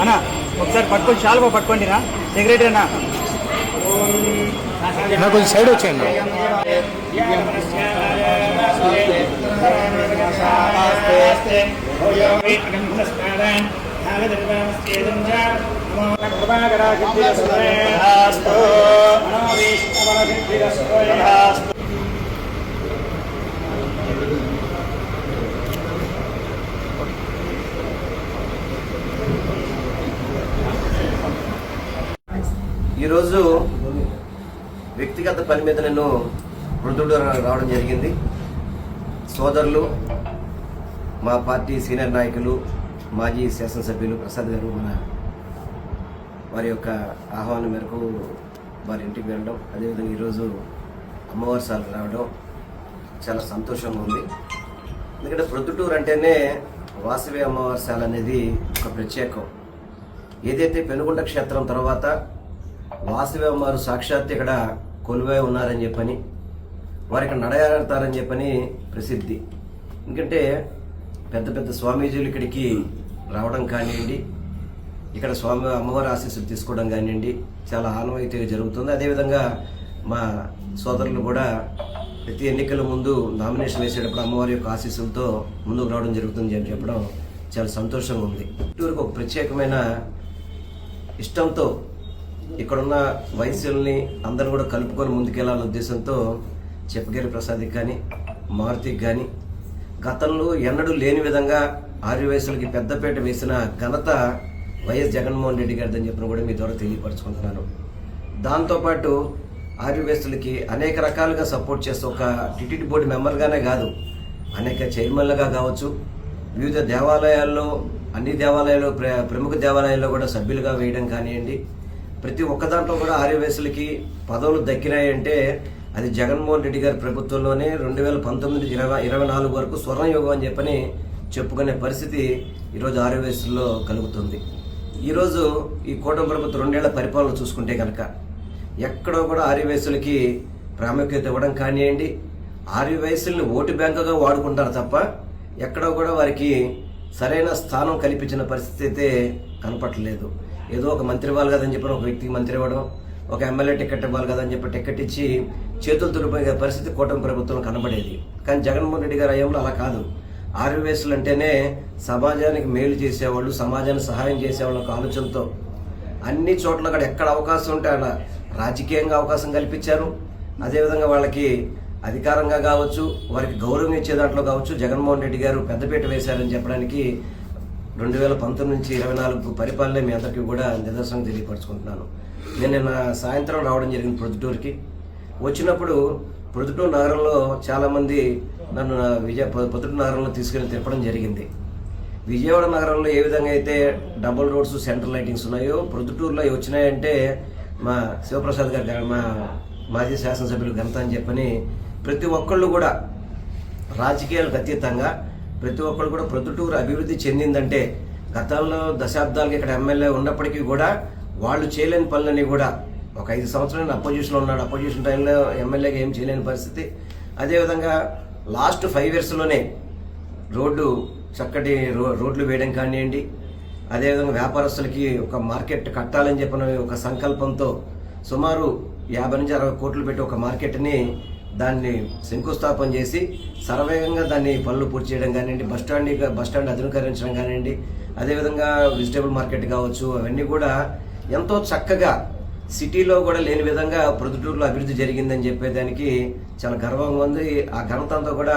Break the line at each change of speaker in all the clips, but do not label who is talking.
అన్నా ఒకసారి పట్టుకొని చాలా పట్టుకోండినా సెక్రటరీ అన్నా
కొంచెం సైడ్ వచ్చేయండి.
ఈరోజు వ్యక్తిగత పని మీద నేను మృదుడు రావడం జరిగింది. సోదరులు, మా పార్టీ సీనియర్ నాయకులు, మాజీ శాసనసభ్యులు ప్రసాద్ గారు వారి యొక్క ఆహ్వానం మేరకు వారి ఇంటికి వెళ్ళడం, అదేవిధంగా ఈరోజు అమ్మవారి సాలకు రావడం చాలా సంతోషంగా ఉంది. ఎందుకంటే ప్రొద్దుటూరు అంటేనే వాసవి అమ్మవారి సాల అనేది ఒక ప్రత్యేకం. ఏదైతే పెనుగొండ క్షేత్రం తర్వాత వాసవి అమ్మవారు సాక్షాత్ ఇక్కడ కొలువై ఉన్నారని చెప్పని, వారు ఇక్కడ నడయాడతారని చెప్పని ప్రసిద్ధి. ఎందుకంటే పెద్ద పెద్ద స్వామీజీలు ఇక్కడికి రావడం కానివ్వండి, ఇక్కడ స్వామి అమ్మవారి ఆశీస్సులు తీసుకోవడం కానివ్వండి చాలా ఆనవాయితీగా జరుగుతుంది. అదేవిధంగా మా సోదరులు కూడా ప్రతి ఎన్నికల ముందు నామినేషన్ వేసేటప్పుడు అమ్మవారి యొక్క ఆశీస్సులతో ముందుకు రావడం జరుగుతుంది అని చెప్పడం చాలా సంతోషంగా ఉంది. ఇటువరకు ఒక ప్రత్యేకమైన ఇష్టంతో ఇక్కడున్న వయసుల్ని అందరూ కూడా కలుపుకొని ముందుకెళ్లాలనే ఉద్దేశంతో చెప్పగిరి ప్రసాద్కి కానీ మారుతికి కానీ గతంలో ఎన్నడూ లేని విధంగా ఆర్య వయసులకి పెద్దపేట వేసిన ఘనత వైఎస్ జగన్మోహన్ రెడ్డి గారిదని చెప్పిన కూడా మీ ద్వారా తెలియపరచుకుంటున్నాను. దాంతోపాటు ఆర్య వయసులకి అనేక రకాలుగా సపోర్ట్ చేస్తూ ఒక టిటిడి బోర్డు మెంబర్గానే కాదు, అనేక చైర్మన్లుగా కావచ్చు, వివిధ దేవాలయాల్లో అన్ని దేవాలయాల్లో ప్రముఖ దేవాలయాల్లో కూడా సభ్యులుగా వేయడం కానివ్వండి, ప్రతి ఒక్క దాంట్లో కూడా ఆర్య వయసులకి పదవులు దక్కినాయంటే అది జగన్మోహన్ రెడ్డి గారి ప్రభుత్వంలోనే 2019-24 వరకు స్వర్ణయుగం అని చెప్పని చెప్పుకునే పరిస్థితి ఈరోజు ఆర్య వయసుల్లో కలుగుతుంది. ఈరోజు ఈ కూటమి ప్రభుత్వం 2 ఏళ్ల పరిపాలన చూసుకుంటే కనుక ఎక్కడో కూడా ఆర్య వయసులకి ప్రాముఖ్యత ఇవ్వడం కానివ్వండి, ఆర్య వయసుల్ని ఓటు బ్యాంకుగా వాడుకుంటారు తప్ప ఎక్కడో కూడా వారికి సరైన స్థానం కల్పించిన పరిస్థితి అయితే కనపట్లేదు. ఏదో ఒక మంత్రి ఇవ్వాలి కదని చెప్పి ఒక వ్యక్తికి మంత్రి ఇవ్వడం, ఒక ఎమ్మెల్యే టికెట్ ఇవ్వాలి కదని చెప్పి టికెట్ ఇచ్చి చేతులు తుడిపోయే పరిస్థితి కూటమి ప్రభుత్వం కనబడేది. కానీ జగన్మోహన్ రెడ్డి గారి హయాంలో అలా కాదు. ఆర్య వయసులు అంటేనే సమాజానికి మేలు చేసేవాళ్ళు, సమాజానికి సహాయం చేసేవాళ్ళు ఒక ఆలోచనతో అన్ని చోట్ల కూడా ఎక్కడ అవకాశం ఉంటే అలా రాజకీయంగా అవకాశం కల్పించారు. అదేవిధంగా వాళ్ళకి అధికారంగా కావచ్చు, వారికి గౌరవం ఇచ్చే దాంట్లో కావచ్చు జగన్మోహన్ రెడ్డి గారు పెద్దపీట వేశారని చెప్పడానికి 2019-24 పరిపాలన మీ అందరికీ కూడా నిదర్శనం తెలియపరచుకుంటున్నాను. నేను నిన్న సాయంత్రం రావడం జరిగింది ప్రొద్దుటూరుకి. వచ్చినప్పుడు ప్రొద్దుటూరు నగరంలో చాలామంది నన్ను ప్రొద్దుటూరు నగరంలో తీసుకెళ్ళి తిప్పడం జరిగింది. విజయవాడ నగరంలో ఏ విధంగా అయితే డబుల్ రోడ్స్, సెంట్రల్ లైటింగ్స్ ఉన్నాయో ప్రొద్దుటూరులో వచ్చినాయంటే మా శివప్రసాద్ గారు, మా మాజీ శాసనసభ్యులు ఘనత అని చెప్పని ప్రతి ఒక్కళ్ళు కూడా రాజకీయాలకు అతీతంగా ప్రతి ఒక్కళ్ళు కూడా ప్రొద్దుటూరు అభివృద్ధి చెందిందంటే గతంలో దశాబ్దాలకి ఇక్కడ ఎమ్మెల్యే ఉన్నప్పటికీ కూడా వాళ్ళు చేయలేని పనులని కూడా ఒక 5 సంవత్సరాలు అపోజిషన్లో ఉన్నాడు. అపోజిషన్ టైంలో ఎమ్మెల్యేగా ఏం చేయలేని పరిస్థితి. అదేవిధంగా లాస్ట్ 5 yearsలోనే చక్కటి రోడ్లు వేయడం కానివ్వండి, అదేవిధంగా వ్యాపారస్తులకి ఒక మార్కెట్ కట్టాలని చెప్పిన ఒక సంకల్పంతో సుమారు 50-60 కోట్లు పెట్టి ఒక మార్కెట్ని దాన్ని శంకుస్థాపన చేసి సర్వేగంగా దాన్ని పనులు పూర్తి చేయడం కానివ్వండి, బస్టాండ్ ఆధునీకరించడం కానివ్వండి, అదేవిధంగా వెజిటేబుల్ మార్కెట్ కావచ్చు, అవన్నీ కూడా ఎంతో చక్కగా సిటీలో కూడా లేని విధంగా ప్రొద్దుటూరులో అభివృద్ధి జరిగిందని చెప్పేదానికి చాలా గర్వంగా ఉంది. ఆ ఘనత అంతా కూడా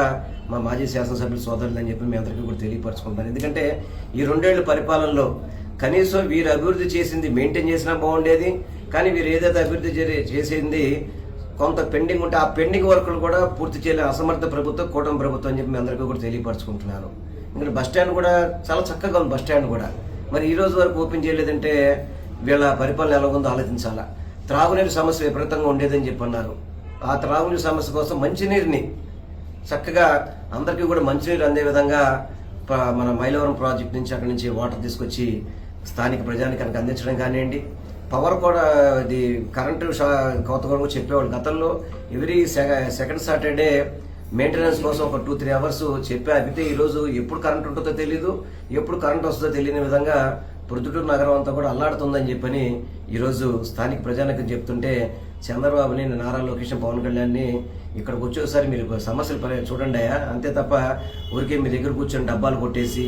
మా మాజీ శాసనసభ్యులు సోదరులు అని చెప్పి మీ అందరికీ కూడా తెలియపరచుకుంటాను. ఎందుకంటే ఈ 2 ఏళ్ల పరిపాలనలో కనీసం వీరు అభివృద్ధి చేసింది మెయింటైన్ చేసినా బాగుండేది. కానీ వీరు ఏదైతే అభివృద్ధి చేసింది కొంత పెండింగ్ ఉంటే ఆ పెండింగ్ వర్కులు కూడా పూర్తి చేయలే అసమర్థ ప్రభుత్వం, కూటమి ప్రభుత్వం అని చెప్పి మీ అందరికీ కూడా తెలియపరచుకుంటున్నాను. ఎందుకంటే బస్టాండ్ కూడా చాలా చక్కగా ఉంది. బస్టాండ్ కూడా మరి ఈ రోజు వరకు ఓపెన్ చేయలేదంటే వీళ్ళ పరిపాలన ఎలా ఉందో ఆలోచించాలా. త్రాగునీరు సమస్య విపరీతంగా ఉండేదని చెప్పి అన్నారు. ఆ త్రాగునీరు సమస్య కోసం మంచినీరుని చక్కగా అందరికీ కూడా మంచినీరు అందే విధంగా మన మైలవరం ప్రాజెక్ట్ నుంచి అక్కడి నుంచి వాటర్ తీసుకొచ్చి స్థానిక ప్రజానికానికి అందించడం కానివ్వండి, పవర్ కూడా ఇది కరెంటు కోత కూడా చెప్పేవాళ్ళు. గతంలో ఎవ్రీ సెకండ్ సాటర్డే మెయింటెనెన్స్ కోసం ఒక 2-3 అవర్స్ చెప్పి ఆపితే ఈరోజు ఎప్పుడు కరెంట్ ఉంటుందో తెలీదు, ఎప్పుడు కరెంట్ వస్తుందో తెలియని విధంగా ప్రొద్దుటూరు నగరం అంతా కూడా అల్లాడుతుందని చెప్పని ఈరోజు స్థానిక ప్రజానికి చెప్తుంటే చంద్రబాబుని, నారా లోకేష్, పవన్ కళ్యాణ్ని ఇక్కడికి వచ్చేసరి మీరు సమస్యలు చూడండి అయ్యా, అంతే తప్ప ఊరికే మీ దగ్గర కూర్చొని డబ్బాలు కొట్టేసి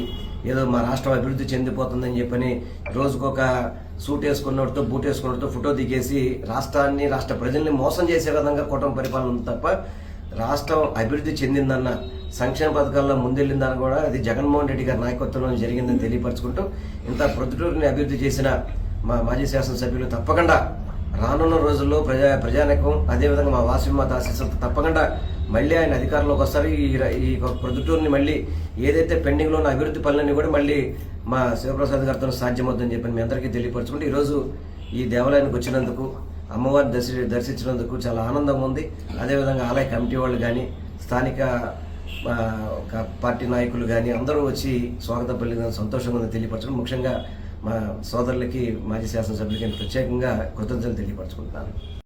ఏదో మా రాష్ట్రం అభివృద్ధి చెందిపోతుందని చెప్పని రోజుకొక సూట్ వేసుకున్నోడితో బూట్ వేసుకున్నోడితో ఫోటో దిగేసి రాష్ట్రాన్ని, రాష్ట్ర ప్రజల్ని మోసం చేసే విధంగా కూటమి పరిపాలన ఉంది తప్ప రాష్ట్రం అభివృద్ధి చెందిందన్న, సంక్షేమ పథకాల్లో ముందెళ్ళిందని కూడా అది జగన్మోహన్ రెడ్డి గారి నాయకత్వంలో జరిగిందని తెలియపరచుకుంటూ ఇంత ప్రొద్దుటూరుని అభివృద్ధి చేసిన మా మాజీ శాసనసభ్యులు తప్పకుండా రానున్న రోజుల్లో ప్రజానీకం అదేవిధంగా మా వాసవిమాత ఆశీస్సులతో తప్పకుండా మళ్ళీ ఆయన అధికారంలోకి వస్తారు. ఈ ప్రొద్దుటూరుని మళ్ళీ ఏదైతే పెండింగ్లో ఉన్న అభివృద్ధి పనులన్నీ కూడా మళ్ళీ మా శివప్రసాద్ గారితో సాధ్యమవుతుందని చెప్పి మీ అందరికీ తెలియపరచుకుంటూ ఈరోజు ఈ దేవాలయానికి వచ్చినందుకు, అమ్మవారిని దర్శించినందుకు చాలా ఆనందంగా ఉంది. అదేవిధంగా ఆలయ కమిటీ వాళ్ళు కానీ, స్థానిక పార్టీ నాయకులు కానీ అందరూ వచ్చి స్వాగతం పలికిన సంతోషంగా ఉందని తెలియపరచుకుని, ముఖ్యంగా మా సోదరులకి, మాజీ శాసనసభ్యులకి ప్రత్యేకంగా కృతజ్ఞతలు తెలియపరచుకుంటున్నాను.